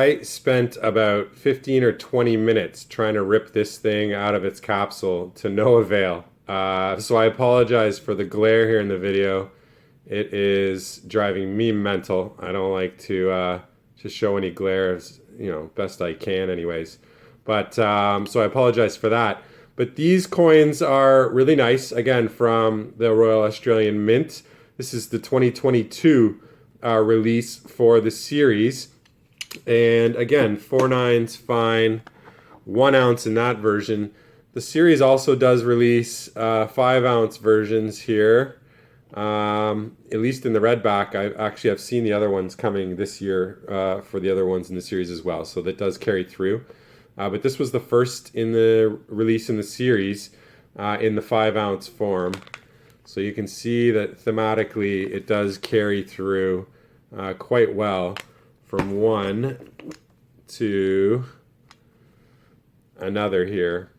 I spent about 15 or 20 minutes trying to rip this thing out of its capsule to no avail. So I apologize for the glare here in the video. It is driving me mental. I don't like to show any glare, as, best I can anyways. But so I apologize for that. But these coins are really nice, again, from the Royal Australian Mint. This is the 2022 release for the series. And again, 4/9's fine, 1 ounce in that version. The series also does release 5 ounce versions here, at least in the redback. I've seen the other ones coming this year for the other ones in the series as well, so that does carry through. But this was the first in the release in the series in the 5 ounce form. So you can see that thematically it does carry through quite well from one to another here.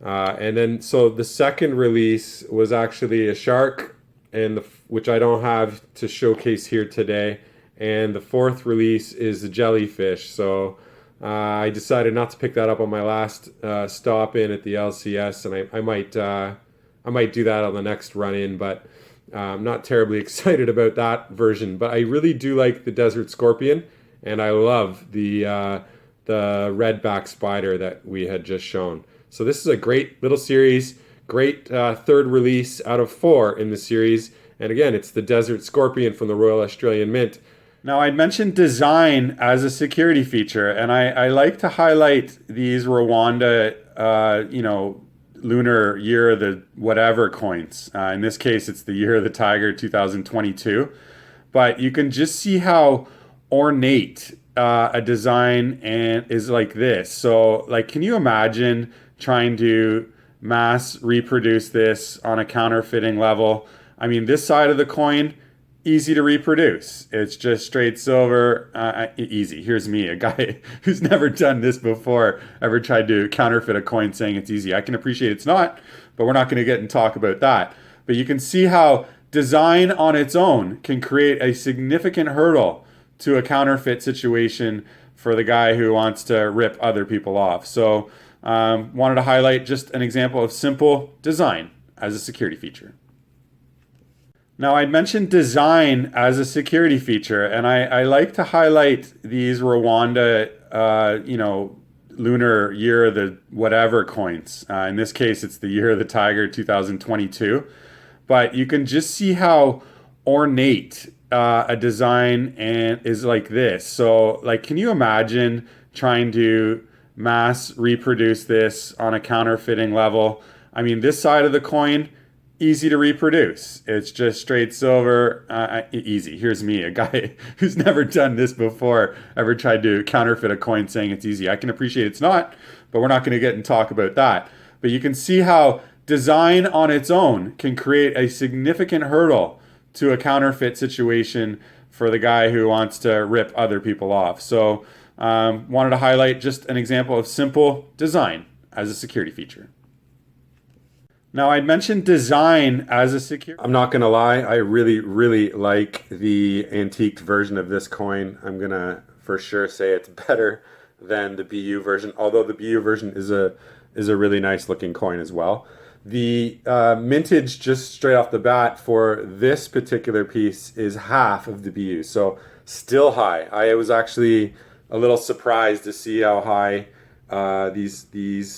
And then, so the second release was actually a shark, and which I don't have to showcase here today. And the fourth release is the jellyfish. So I decided not to pick that up on my last stop in at the LCS, and I might do that on the next run in, but I'm not terribly excited about that version. But I really do like the Desert Scorpion, and I love the redback spider that we had just shown. So this is a great little series, great third release out of 4 in the series. And again, it's the Desert Scorpion from the Royal Australian Mint. Now, I'd mentioned design as a security feature, and I like to highlight these Rwanda, lunar year of the whatever coins. In this case, it's the year of the tiger 2022. But you can just see how ornate a design and is like this. So, like, can you imagine trying to mass reproduce this on a counterfeiting level? I mean, this side of the coin, easy to reproduce. It's just straight silver, easy. Here's me, a guy who's never done this before, ever tried to counterfeit a coin saying it's easy. I can appreciate it's not, but we're not going to get and talk about that. But you can see how design on its own can create a significant hurdle to a counterfeit situation for the guy who wants to rip other people off. So wanted to highlight just an example of simple design as a security feature. Now, I'd mentioned design as a security feature, and I like to highlight these Rwanda, lunar year of the whatever coins. In this case, it's the year of the tiger 2022. But you can just see how ornate a design and is like this. So, like, can you imagine trying to mass reproduce this on a counterfeiting level? I mean, this side of the coin, easy to reproduce. It's just straight silver, easy. Here's me, a guy who's never done this before, ever tried to counterfeit a coin saying it's easy. I can appreciate it's not, but we're not going to get and talk about that. But you can see how design on its own can create a significant hurdle to a counterfeit situation for the guy who wants to rip other people off. So wanted to highlight just an example of simple design as a security feature. Now, I'd mentioned design as a security. I'm not going to lie, I really, really like the antiqued version of this coin. I'm going to for sure say it's better than the BU version, although the BU version is a really nice looking coin as well. The mintage just straight off the bat for this particular piece is half of the BU, so still high. I was actually a little surprised to see how high these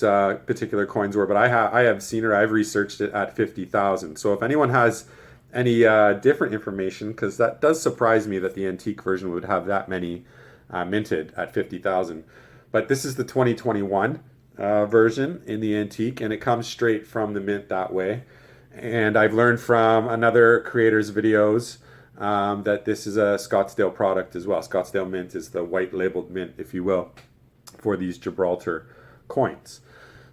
particular coins were, but I have seen it. I've researched it at 50,000. So if anyone has any different information, because that does surprise me that the antique version would have that many minted at 50,000. But this is the 2021 version in the antique, and it comes straight from the mint that way. And I've learned from another creator's videos that this is a Scottsdale product as well. Scottsdale Mint is the white labeled mint, if you will, for these Gibraltar coins.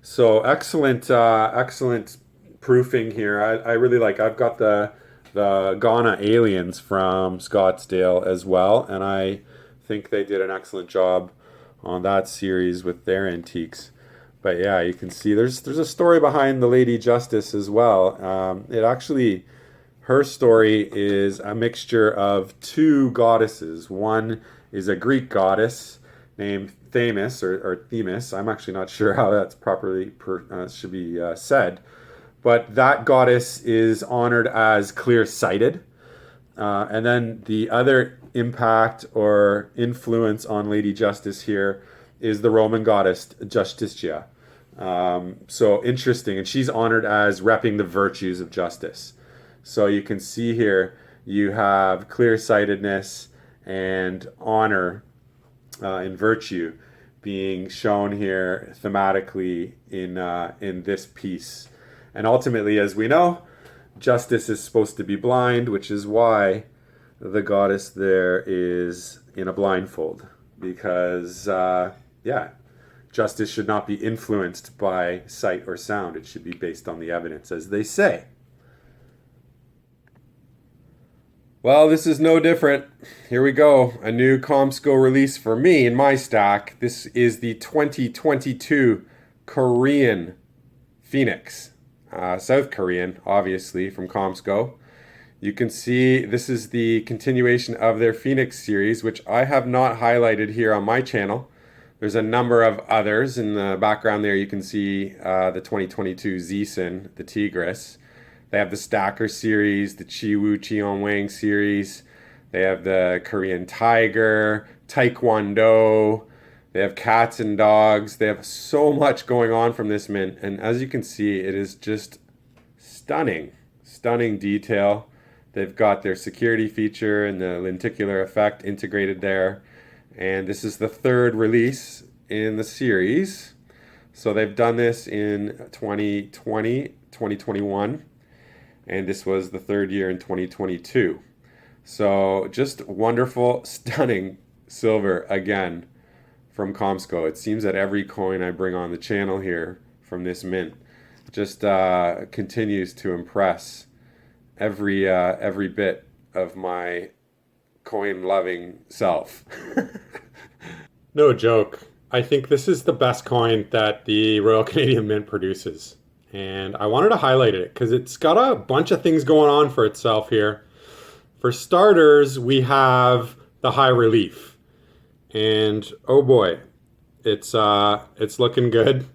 So excellent proofing here. I really like. I've got the Ghana aliens from Scottsdale as well, and I think they did an excellent job on that series with their antiques. But yeah, you can see there's a story behind the Lady Justice as well. Her story is a mixture of two goddesses. One is a Greek goddess, named Themis or Themis. I'm actually not sure how that's properly should be said, but that goddess is honored as clear-sighted. And then the other impact or influence on Lady Justice here is the Roman goddess Justitia. So interesting, and she's honored as repping the virtues of justice. So you can see here you have clear-sightedness and honor in virtue being shown here thematically in this piece. And ultimately, as we know, justice is supposed to be blind, which is why the goddess there is in a blindfold. Because, justice should not be influenced by sight or sound. It should be based on the evidence, as they say. Well, this is no different. Here we go. A new Comsco release for me in my stack. This is the 2022 Korean Phoenix. South Korean, obviously, from Comsco. You can see this is the continuation of their Phoenix series, which I have not highlighted here on my channel. There's a number of others. In the background there, you can see the 2022 Zeeson, the Tigris. They have the Stacker series, the Chiwoo Cheonwang series. They have the Korean Tiger, Taekwondo. They have cats and dogs. They have so much going on from this mint. And as you can see, it is just stunning, stunning detail. They've got their security feature and the lenticular effect integrated there. And this is the third release in the series. So they've done this in 2020, 2021. And this was the third year in 2022. So just wonderful, stunning silver again from Comsco. It seems that every coin I bring on the channel here from this mint just continues to impress every bit of my coin-loving self. No joke. I think this is the best coin that the Royal Canadian Mint produces. And I wanted to highlight it because it's got a bunch of things going on for itself here. For starters, we have the high relief. And oh boy, it's looking good.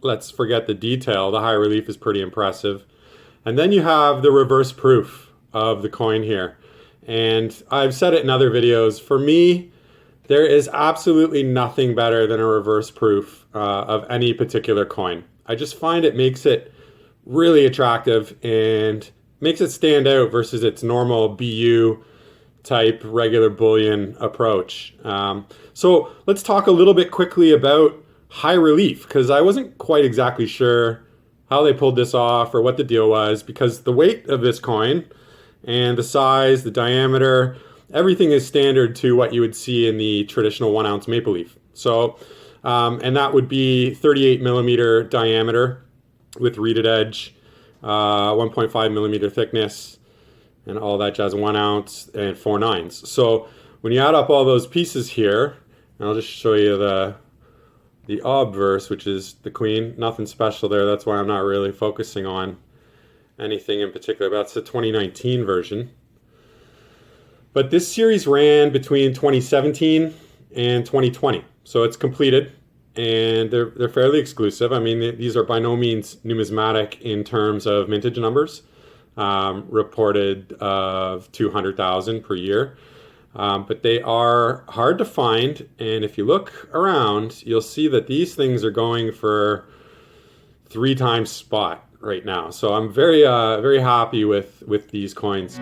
Let's forget the detail. The high relief is pretty impressive. And then you have the reverse proof of the coin here. And I've said it in other videos. For me, there is absolutely nothing better than a reverse proof of any particular coin. I just find it makes it really attractive and makes it stand out versus its normal BU type regular bullion approach. So let's talk a little bit quickly about high relief, because I wasn't quite exactly sure how they pulled this off or what the deal was, because the weight of this coin and the size, the diameter, everything is standard to what you would see in the traditional 1 ounce maple leaf. So and that would be 38 millimeter diameter with reeded edge, 1.5 millimeter thickness, and all that jazz, 1 ounce and 4 nines. So when you add up all those pieces here, and I'll just show you the obverse, which is the queen, nothing special there. That's why I'm not really focusing on anything in particular. But that's the 2019 version. But this series ran between 2017 and 2020. So it's completed, and they're fairly exclusive. I mean, these are by no means numismatic in terms of mintage numbers, reported of 200,000 per year. But they are hard to find, and if you look around, you'll see that these things are going for 3 times spot right now. So I'm very happy with these coins.